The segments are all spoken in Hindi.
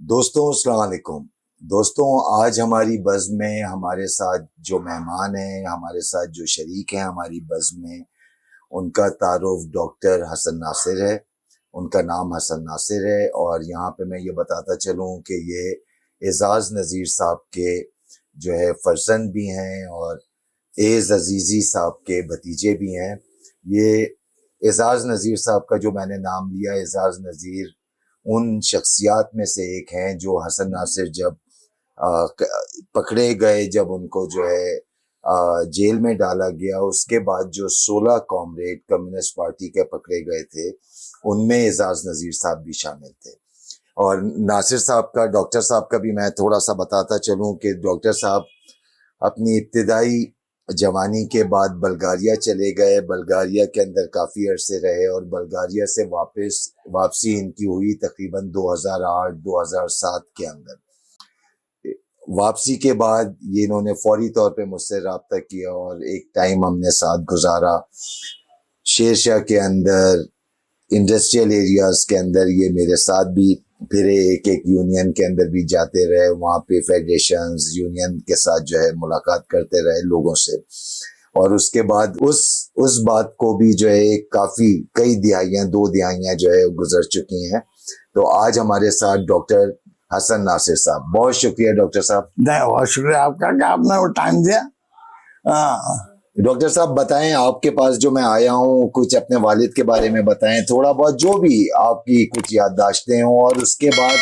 दोस्तों अस्सलाम वालेकुम। दोस्तों आज हमारी बज़्म में हमारे साथ जो मेहमान हैं, हमारे साथ जो शरीक हैं हमारी बज़्म में, उनका तारुफ डॉक्टर हसन नासिर है। उनका नाम हसन नासिर है और यहाँ पे मैं ये बताता चलूँ कि ये एजाज नज़ीर साहब के जो है फर्जंद भी हैं और एज़ अजीज़ी साहब के भतीजे भी हैं। ये एजाज नज़ीर साहब का जो मैंने नाम लिया, एजाज नज़ीर उन शख्सियात में से एक हैं जो हसन नासिर जब पकड़े गए, जब उनको जो है जेल में डाला गया, उसके बाद जो 16 कॉमरेड कम्युनिस्ट पार्टी के पकड़े गए थे उनमें एजाज नज़ीर साहब भी शामिल थे। और नासिर साहब का, डॉक्टर साहब का भी मैं थोड़ा सा बताता चलूं कि डॉक्टर साहब अपनी इब्तिदाई जवानी के बाद बल्गारिया चले गए। बल्गारिया के अंदर काफ़ी अरसे रहे और बल्गारिया से वापसी इनकी हुई तकरीबन 2008-2007 के अंदर। वापसी के बाद ये इन्होंने फौरी तौर पे मुझसे रब्ता किया और एक टाइम हमने साथ गुजारा। शेरशाह के अंदर, इंडस्ट्रियल एरियाज़ के अंदर ये मेरे साथ भी फिर एक यूनियन के अंदर भी जाते रहे, वहाँ पे फेडरेशंस यूनियन के साथ जो है मुलाकात करते रहे लोगों से। और उसके बाद उस बात को भी जो है काफ़ी कई दिहाइयाँ, 2 दिहाइयाँ जो है गुजर चुकी हैं। तो आज हमारे साथ डॉक्टर हसन नासिर साहब। बहुत शुक्रिया डॉक्टर साहब। बहुत शुक्रिया आपका कि आपने वो टाइम दिया। डॉक्टर साहब बताएं, आपके पास जो मैं आया हूँ, कुछ अपने वालिद के बारे में बताएं, थोड़ा बहुत जो भी आपकी कुछ याददाश्तें हों, और उसके बाद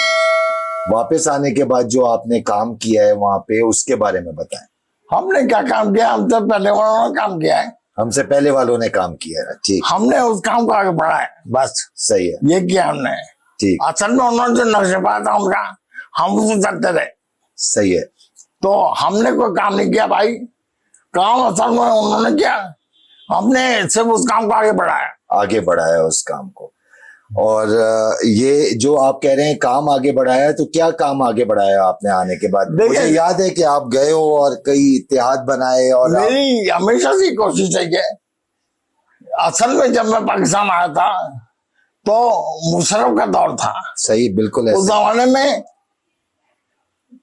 वापस आने के बाद जो आपने काम किया है वहाँ पे, उसके बारे में बताएं। हमने क्या काम किया? हम तो पहले वालों ने काम किया है। हमसे पहले वालों ने काम किया है, ठीक। हमने उस काम को आगे बढ़ाया, बस सही है, ये किया हमने, ठीक। असल में उन्होंने जो नक्शे पाया था उनका, हम उसको करते रहे। सही है। तो हमने कोई काम नहीं किया भाई, काम असल में उन्होंने किया, हमने सिर्फ उस काम को आगे बढ़ाया उस काम को। और ये जो आप कह रहे हैं काम आगे बढ़ाया, तो क्या काम आगे बढ़ाया आपने आने के बाद? मुझे याद है कि आप गए हो और कई इत्तेहाद बनाए। और मेरी हमेशा से कोशिश है कि असल में जब मैं पाकिस्तान आया था तो मुशर्रफ का दौर था। सही, बिल्कुल उस जमाने में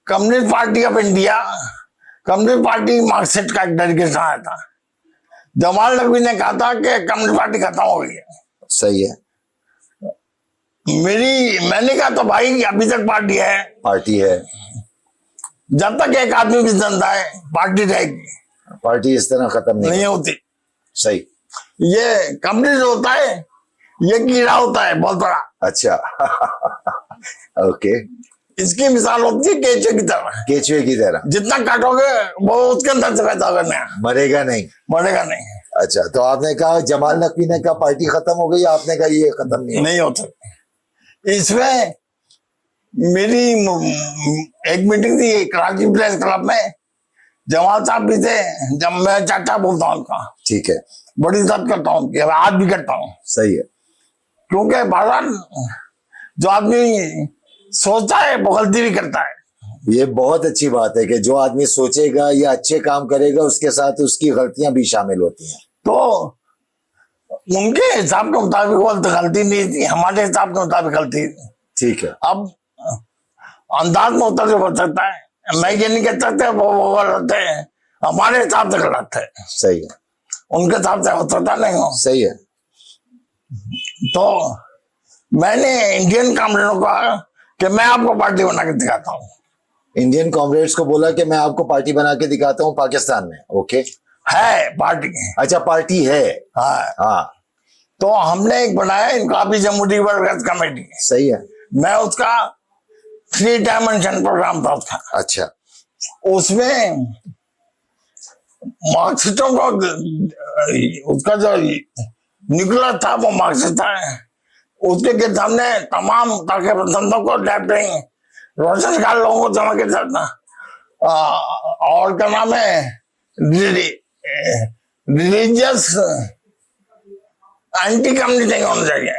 communist party of India, communist party Marxist का एक डेलीगेशन आया था। जमाल नकवी ने कहा था कि कम्युनिस्ट पार्टी खत्म हो गई है। सही है। मैंने कहा तो भाई अभी तक पार्टी है, जब तक एक आदमी भी जिंदा है पार्टी रहेगी। पार्टी इस तरह खत्म नहीं होती। सही। ये कम्युनिस्ट होता है, ये कीड़ा होता है बहुत बड़ा। अच्छा ओके। इसकी मिसाल होती है केचुए की तरह। जितना काटोगे वो उसके अंदर से पैदा होगा, मरेगा नहीं। अच्छा, तो आपने कहा जमाल नकवी ने कहा पार्टी खत्म हो गई, आपने कहा ये खत्म नहीं होता। इसमें मेरी एक मीटिंग थी कराची प्रेस क्लब में, जमाल साहब भी थे। जब मैं चाचा बोलता हूँ उनका, ठीक है, बड़ी इज्जत करता हूँ, आज भी करता हूँ। सही है। क्योंकि भगवान जो आदमी सोचता है वो गलती भी करता है। ये बहुत अच्छी बात है कि जो आदमी सोचेगा या अच्छे काम करेगा उसके साथ उसकी गलतियां भी शामिल होती हैं। तो उनके हिसाब के मुताबिक वो गलती नहीं थी, हमारे हिसाब के मुताबिक गलती। ठीक है। अब अंदाज में उतर हो सकता है, मैं ये नहीं कह सकता वो गलत है, हमारे हिसाब से गलत है। सही है। उनके हिसाब से हो सकता नहीं हो। सही है। तो मैंने इंडियन कॉमरेडों को कहा कि मैं आपको पार्टी बना के दिखाता हूँ। इंडियन कॉमरेड्स को बोला कि मैं आपको पार्टी बना के दिखाता हूँ पाकिस्तान में। ओके, है पार्टी। अच्छा, पार्टी है। हाँ। तो हमने एक बनाया इनकलाबी जमहूरी वर्कर्स कमेटी। सही है। मैं उसका 3 डायमेंशन प्रोग्राम था उसका। अच्छा। उसमें मार्क्सिस्टों को, उसका जो न्यूक्लियर था वो मार्क्सिस्ट था, उसके सामने तमाम ताकि पसंदों को रोशनकार लोगों को जमा के साथ ना, और क्या नाम है, रिलीजियस एंटी कम्युनिस्ट नहीं होना चाहिए।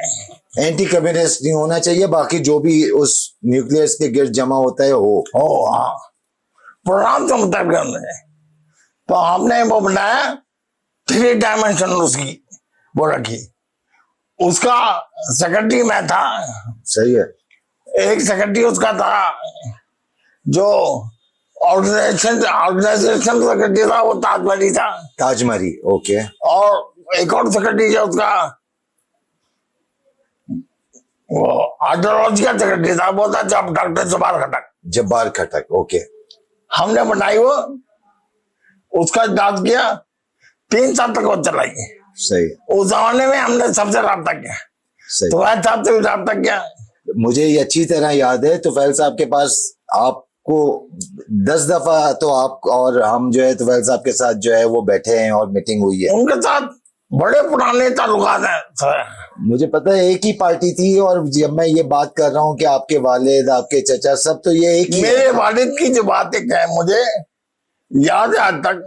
एंटी कम्युनिस्ट नहीं होना चाहिए, बाकी जो भी उस न्यूक्लियस के गिर्द जमा होता है हो। हाँ, प्रोग्राम के मुताबिक हमने, तो हमने वो बनाया 3 डायमेंशन उसकी वो रखी। उसका सेक्रेटरी मैं था। सही है। एक सेक्रेटरी उसका था, जो ऑर्गेनाइजेशन सेक्रेटरी था, वो ताजमहली था। ताजमहरी, ओके। और एक और सेक्रेटरी है उसका, वो आर्कियोलॉजी का सेक्रेटरी था, वो था डॉक्टर जब्बार खटक। जब्बार खटक, ओके। हमने बनाई वो, उसका इजाज किया, 3 साल तक वो चलाई। सही उस जमाने में हमने सबसे राब्ता किया, सही। तो वह साहब से भी राब्ता किया। मुझे ये अच्छी तरह याद है, तुफैल साहब के पास आपको 10 दफा तो आप और हम जो है तुफैल साहब के साथ जो है वो बैठे हैं और मीटिंग हुई है। उनके साथ बड़े पुराने ताल्लुकात हैं सर। मुझे पता है एक ही पार्टी थी, और जब मैं ये बात कर रहा हूँ कि आपके वालिद, आपके चचा, सब तो ये एक ही मेरे वालिद की जो बात एक है, मुझे याद है आज तक,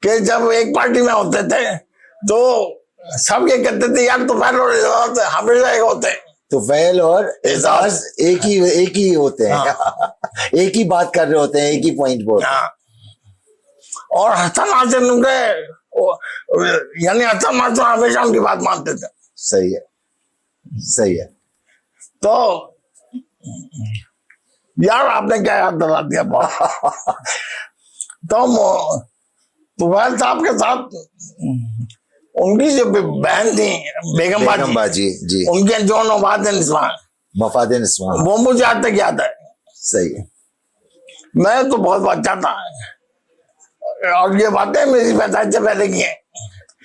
कि जब एक पार्टी में होते थे तो सब ये कहते थे यार तुफैल और एजाज हमेशा एक होते हैं। तुफैल और एजाज एक ही होते हैं। हाँ। एक ही बात कर रहे होते हैं, एक ही पॉइंट पर। हाँ। और हसन नासिर उनके, यानी हसन नासिर हमेशा उनकी बात मानते थे। सही है, सही है। तो यार आपने क्या याद दिला दिया बहुत। तो तुफैल साहब के साथ उनकी जो बहन थी बेगम बाजी, जी, उनके जो मफाद निस्वान, वो मुझे आज तक याद है। सही है। मैं तो बहुत बच्चा था, और ये बातें मेरी पैदाइश से पहले की हैं,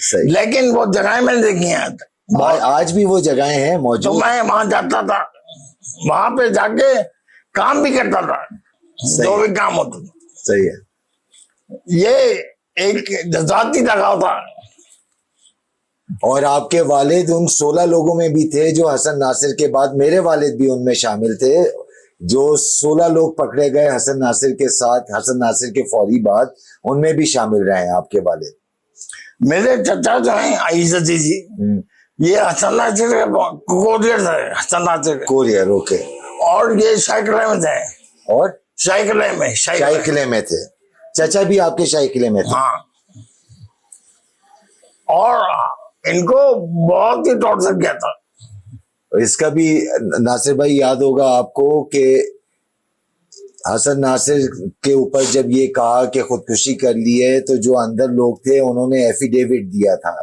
सही। लेकिन वो जगह मैंने देखी हैं। आज भी वो जगहें हैं तो मौजूद। मैं वहां जाता था, वहां पे जाके काम भी करता था, जो भी काम होता था। सही है। ये एक जज्बाती लगाव था। और आपके वालिद उन 16 लोगों में भी थे जो हसन नासिर के बाद, मेरे वालिद भी उनमें शामिल थे, जो 16 लोग पकड़े गए हसन नासिर के साथ, हसन नासिर के फौरी बाद, उनमें भी शामिल रहे हैं आपके वालिद। मेरे चचा जो है आइजा जी, ये हसन नासिर के कोरियर थे, हसन नासिर के कोरियर, ओके। और ये शाही में थे, और शाही किले में थे। चचा भी आपके शाही किले में थे। हाँ। और इनको बहुत ही टॉर्चर किया था। इसका भी नासिर भाई याद होगा आपको कि हसन नासिर के ऊपर जब ये कहा कि खुदकुशी कर ली है, तो जो अंदर लोग थे उन्होंने एफिडेविट दिया था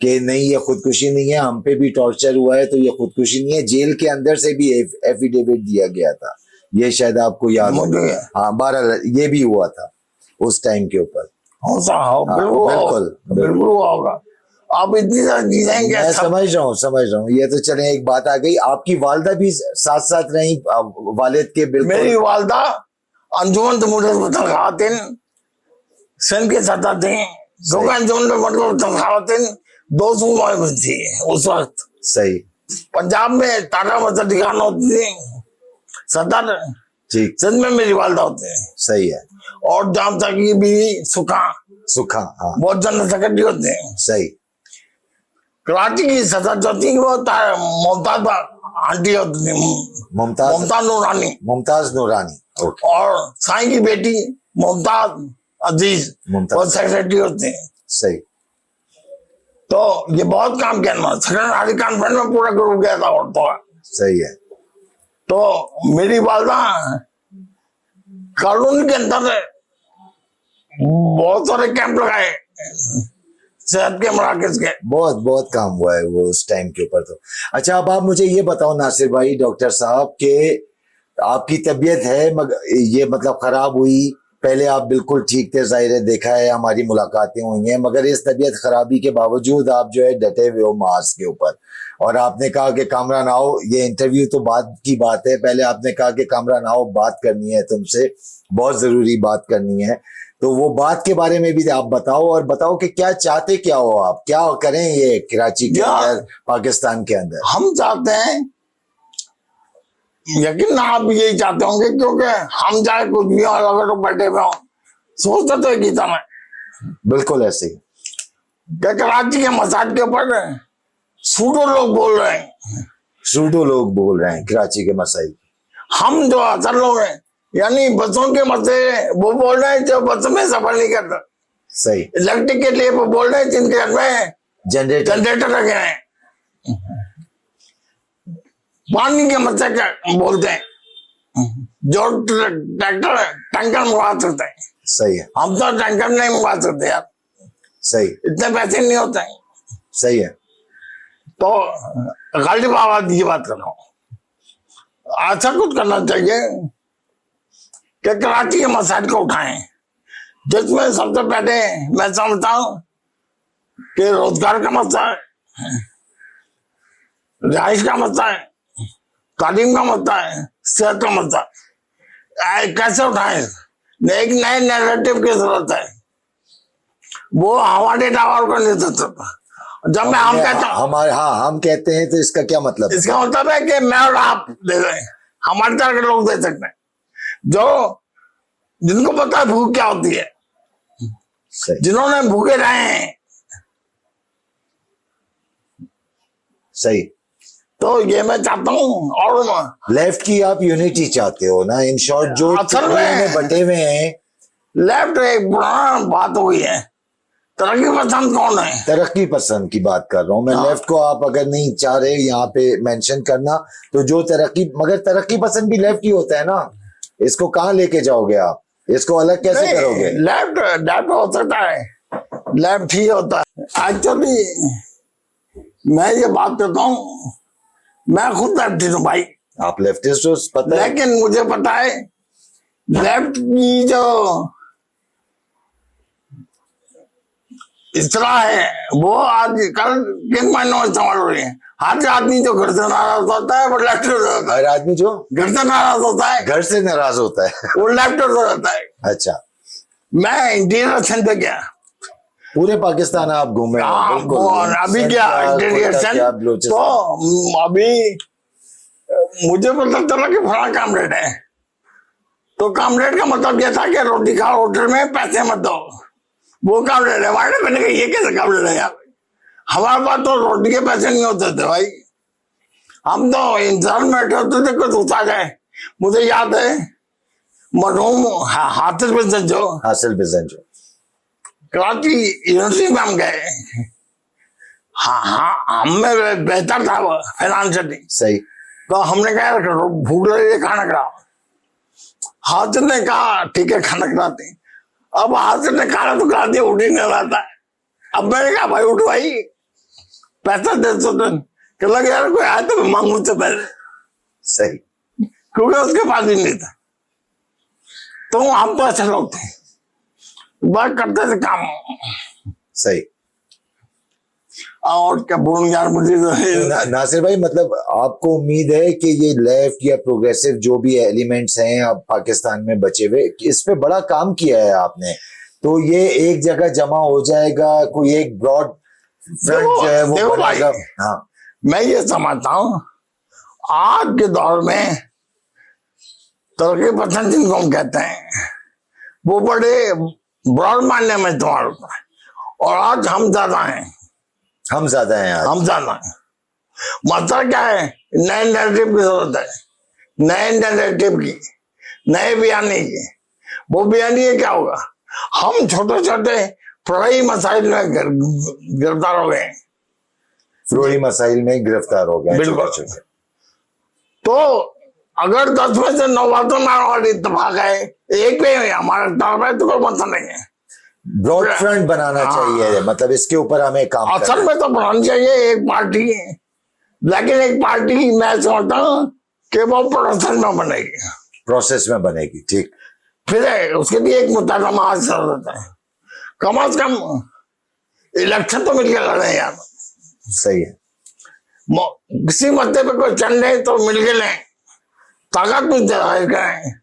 कि नहीं ये खुदकुशी नहीं है, हम पे भी टॉर्चर हुआ है, तो ये खुदकुशी नहीं है। जेल के अंदर से भी एफिडेविट दिया गया था, ये शायद आपको याद होगा। हाँ, 12 ये भी हुआ था उस टाइम के ऊपर। बिल्कुल होगा। आप इतनी सारी चीजें मैं समझ रहा हूँ। ये तो चले, एक बात आ गई, आपकी वालदा भी साथ साथ रही वालिद के। बिल्कुल, मेरी वालदा अंजुमन खातिन सिंध के सदर थी, क्योंकि अंजुमन खातिन 2 सूबाओं में थी उस वक्त। सही। पंजाब में टाटा मस्जिद खान होती थी सदर, ठीक। सिंध में मेरी वालदा होती है। सही है। और जाम तक की भी सुखा, हाँ, बहुत जनरल सेक्रेटरी होते हैं। सही। कराची की सदर जो थी वो मुमताज आंटी होती थी, मुमताज नूरानी, ओके। और साईं की बेटी मुमताज अजीज, वो सेक्रेटरी होते हैं। सही। तो ये बहुत काम किया ना, सेक्रेटरी कॉन्फ्रेंस में पूरा ग्रुप गया था औरतों का। सही है। तो मेरी वालदा कानून के अंदर बहुत सारे कैंप लगाए, सेहत के मराकज के, बहुत काम हुआ है वो उस टाइम के ऊपर। तो अच्छा, अब आप मुझे ये बताओ नासिर भाई, डॉक्टर साहब, के आपकी तबीयत है ये मतलब खराब हुई, पहले आप बिल्कुल ठीक थे, जाहिर है, देखा है, हमारी मुलाकातें हुई हैं, मगर इस तबीयत खराबी के बावजूद आप जो है डटे हुए हो मास के ऊपर, और आपने कहा कि कामरान आओ, ये इंटरव्यू तो बाद की बात है, पहले आपने कहा कि कामरान आओ, बात करनी है तुमसे, बहुत जरूरी बात करनी है। तो वो बात के बारे में भी आप बताओ, और बताओ कि क्या चाहते, क्या हो आप, क्या करें ये कराची के अंदर, पाकिस्तान के अंदर। हम चाहते हैं, यकीन ना आप यही चाहते होंगे, क्योंकि हम चाहे कुछ भी अलग अलग बैठे हुए हों, सोचते तो एक ही था। बिल्कुल ऐसे ही। कराची के मसाज के ऊपर सूडो लोग बोल रहे हैं, सूडो लोग बोल रहे हैं कराची के मसाइल। हम जो असल लोग हैं, यानी बसों के मसले वो बोल रहे हैं जो बस में सफर नहीं करता। सही। इलेक्ट्रिक के लिए वो बोल रहे हैं जिनके घर में जनरेटर रखे हैं। पानी के मत क्या बोलते हैं, जो ट्रैक्टर टैंकर मंगवा सकते हैं। सही है, हम तो टैंकर नहीं मंगवा सकते यार, सही, इतने पैसे नहीं होते हैं। सही है। तो गालिब आबादी की बात कर रहा हूँ। ऐसा कुछ करना चाहिए कि कराची के मसाइल को उठाएं, जिसमें सबसे पहले मैं समझता हूँ कि रोजगार का मसला है, रिहाइश का मसला है, तालीम का मसला है, सेहत का मसला है। कैसे उठाएं? एक नए नैरेटिव की जरूरत है, वो हमारे टावर को नहीं दे सकता। जब मैं हम कहता हूँ हमारे, हाँ हम कहते हैं तो इसका क्या मतलब? इसका मतलब है कि मैं और आप दे रहे हैं, हमारे तरह के लोग दे सकते हैं, जो जिनको पता है भूख क्या होती है, सही, जिन्होंने भूखे रहे हैं। सही। तो ये मैं चाहता हूँ। और लेफ्ट की आप यूनिटी चाहते हो ना, इन शॉर्ट, जो असल टुकड़ियों में बटे हुए हैं। लेफ्ट एक पुराना बात हुई है, तरक्की पसंद कौन है? तरक्की पसंद की बात कर रहा हूँ मैं। हाँ। लेफ्ट को आप अगर नहीं चाह रहे यहाँ पे मेंशन करना, तो जो तरक्की, मगर तरक्की पसंद भी लेफ्ट ही होता है ना। इसको कहाँ लेके जाओगे आप? इसको अलग कैसे करोगे? लेफ्ट लेफ्ट हो सकता है, लेफ्ट ही होता है। एक्चुअली मैं ये बात करता हूँ, मैं खुद लेफ्टिस्ट हूँ भाई। आप लेफ्टिस्ट हो, पता है। लेकिन मुझे पता है लेफ्ट की जो इस तरह है वो आजकल किन मायनों में इस्तेमाल हो रही है। हर आदमी जो घर से नाराज होता है वो लेफ्ट होता है, हर आदमी जो घर से नाराज होता है घर से नाराज होता है वो लेफ्ट होता है। अच्छा, मैं इंटीरियर पे गया, पूरे पाकिस्तान आप घूमे हो, हाँ, बिल्कुल। अभी क्या इंटीरियर, तो अभी मुझे पता चला कि फला कामरेड है। तो कामरेड का मतलब यह था कि रोटी खाओ होटल में, पैसे मत दो, वो कामरेड है। मैंने कहा ये कैसे कामरेड है यार, हमारे पास तो रोटी के पैसे नहीं होते थे भाई, हम तो इंसान बैठे होते थे कुछ उठा जाए। मुझे याद है मरहूम हासिल बिजन जो कराची यूनिवर्सिटी में हम गए, हाँ हमें बेहतर था वो फाइनेंशियली। सही। तो हमने कहा भूख लगी है खाना खिलाओ। हासिल ने कहा ठीक है खाना खिलाते। अब हासिल ने खाना तो खिला दिया, उठ ही नहीं रहा था। अब मैंने कहा भाई उठ भाई, पैसा दे दो। तो लगे यार कोई आया तो मांगू तो पहले, सही, क्योंकि उसके पास ही नहीं था। तो हम तो अच्छे लोग थे, वर्क करते थे काम। सही। और क्या बोलूं यार, मुझे नासिर भाई, मतलब आपको उम्मीद है कि ये लेफ्ट या प्रोग्रेसिव जो भी एलिमेंट्स हैं अब पाकिस्तान में बचे हुए, इस पे बड़ा काम किया है आपने, तो ये एक जगह जमा हो जाएगा, कोई एक ब्रॉड फ्रंट जो है वो बनेगा? हाँ, मैं ये समझता हूँ आज के दौर में तरक्की पसंद जिनको हम कहते हैं वो बड़े ब्रॉड मानने में इस्तेमाल होता है। और आज हम ज्यादा हैं, हम ज्यादा हैं आज। हम ज्यादा हैं। मतलब क्या है, नए नैरेटिव की जरूरत है, नए नैरेटिव की, नए बयानी की। वो बयानी है क्या होगा, हम छोटे छोटे फरोई मसाइल में गिरफ्तार हो गए, फरोई मसाइल में गिरफ्तार हो गए। बिल्कुल। तो अगर 10 में से 9 बातों में हमारी इत्तेफाक है, एक पे हमारा इत्तेफाक है, तो कोई मतलब नहीं है। ब्रॉड फ्रंट बनाना चाहिए, मतलब इसके ऊपर हमें काम असल में तो बनानी चाहिए एक पार्टी, लेकिन एक पार्टी मैं समझता हूँ कि वो प्रोसेस में बनेगी। ठीक, फिर उसके लिए एक मुतरमा हासिल होता है, कम से कम इलेक्शन तो मिलकर लड़े यार। सही है। किसी मुद्दे पे कोई चल रहे तो मिलकर लें, ताकत भी जाहिर करें,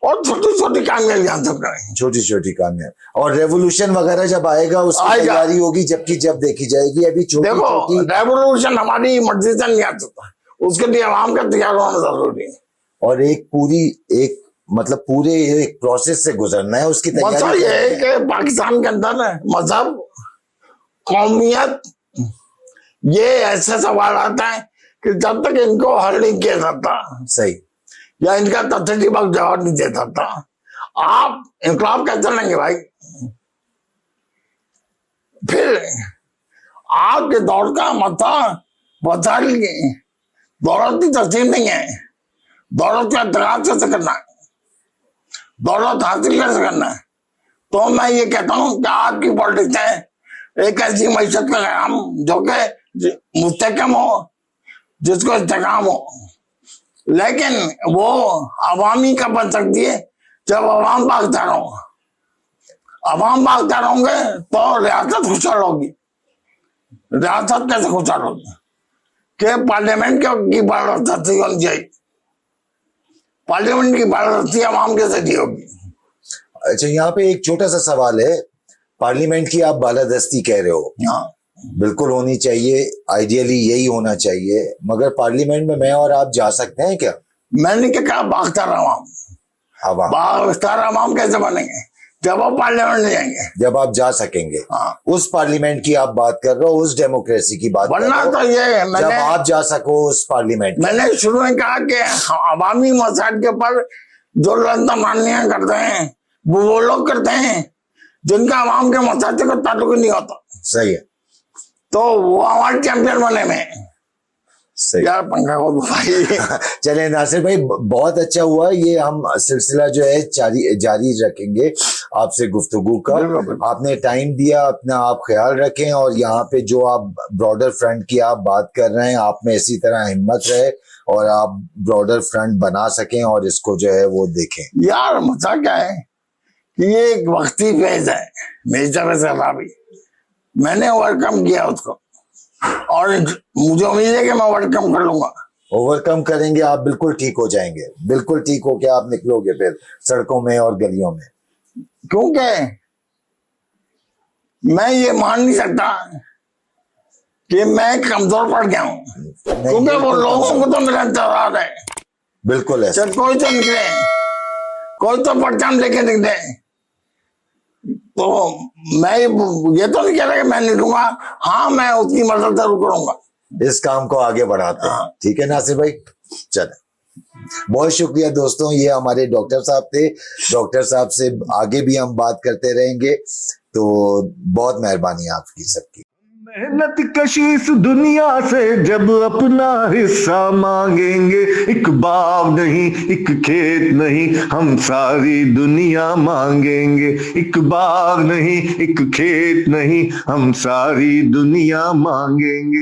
और छोटी छोटी कामयाबियां सब करें, छोटी छोटी कामयाब। और रेवोल्यूशन वगैरह जब आएगा उसकी तैयारी होगी, जबकि जब देखी जाएगी अभी छोटी छोटी। रेवोल्यूशन हमारी मर्जी से नहीं आ सकता, उसके लिए आवाम का तैयार होना जरूरी है। और एक पूरी एक मतलब पूरे एक प्रोसेस से गुजरना है, उसकी तैयारी ये है कि पाकिस्तान के अंदर मजहब, कौमियत, ये ऐसे सवाल आता है कि जब तक इनको हल नहीं किया जाता, सही, या इनका तथ्य वक्त जवाब नहीं दे सकता, आप इनकलाब कैसे लेंगे भाई? फिर आज के दौर का मसला वसाइल दौलत की तकसीम नहीं है, दौलत का इंतकाल कैसे करना है, दौलत हासिल कैसे करना है। तो मैं ये कहता हूँ कि आपकी पॉलिटिक्स है एक ऐसी मैशत का काम जो कि मुस्तहकम हो, जिसको इस्तेकाम हो, लेकिन वो अवामी का बन सकती है जब अवाम भागदार हो। अवाम भागदार होंगे तो रियासत खुशहाल होगी। रियासत कैसे खुशहाल होगी कि पार्लियामेंट की बालादस्ती होनी चाहिए। पार्लियामेंट की बालादस्ती अवाम कैसे दी होगी। अच्छा, यहाँ पे एक छोटा सा सवाल है। पार्लियामेंट की आप बालादस्ती कह रहे हो, हाँ, बिल्कुल होनी चाहिए, आइडियली यही होना चाहिए, मगर पार्लियामेंट में मैं और आप जा सकते हैं क्या? मैंने क्या कहा बागदार अवाम। आवाम बागदार अवाम कैसे बनेंगे जब वो पार्लियामेंट में जाएंगे, जब आप जा सकेंगे। हाँ, उस पार्लियामेंट की आप बात कर रहे हो, उस डेमोक्रेसी की बात कर रहे बनना हो, तो ये जब मैंने आप जा सको उस पार्लियामेंट में। मैंने शुरू में कहा कि अवामी मसाइल के ऊपर जो लंदा मानियां करते हैं वो लोग करते हैं जिनका अवाम के मसाइल से कोई ताल्लुक नहीं होता। सही है, तो वो हमारे चैंपियन बने में सही। यार पंखा को भाई। चले नासिर भाई, बहुत अच्छा हुआ। ये हम सिलसिला जो है जारी रखेंगे आपसे गुफ्तगू का। आपने टाइम दिया, अपना आप ख्याल रखें, और यहाँ पे जो आप ब्रॉडर फ्रंट की आप बात कर रहे हैं, आप में इसी तरह हिम्मत रहे और आप ब्रॉडर फ्रंट बना सकें और इसको जो है वो देखें। यार मजा क्या है कि ये एक वक्ती फेज है मेरी तरफ से भाभी, मैंने ओवरकम किया उसको और मुझे उम्मीद है कि मैं ओवरकम कर लूंगा। ओवरकम करेंगे आप, बिल्कुल ठीक हो जाएंगे, बिल्कुल ठीक हो के आप निकलोगे फिर सड़कों में और गलियों में। क्योंकि मैं ये मान नहीं सकता कि मैं कमजोर पड़ गया हूँ, क्योंकि वो लोगों को तो मेरा इंतजार है। बिल्कुल ऐसा। चल कोई तो निकले, कोई तो परचम लेके निकले। तो मैं ये तो नहीं कह रहा कि मैं नहीं लूंगा, हाँ मैं उसकी मदद जरूर करूंगा, इस काम को आगे बढ़ाते हैं। ठीक है नासिर भाई, चले, बहुत शुक्रिया दोस्तों। ये हमारे डॉक्टर साहब थे। डॉक्टर साहब से आगे भी हम बात करते रहेंगे, तो बहुत मेहरबानी आपकी सबकी। मेहनत कशी इस दुनिया से जब अपना हिस्सा मांगेंगे, एक बाग नहीं एक खेत नहीं हम सारी दुनिया मांगेंगे, एक बाग नहीं एक खेत नहीं हम सारी दुनिया मांगेंगे।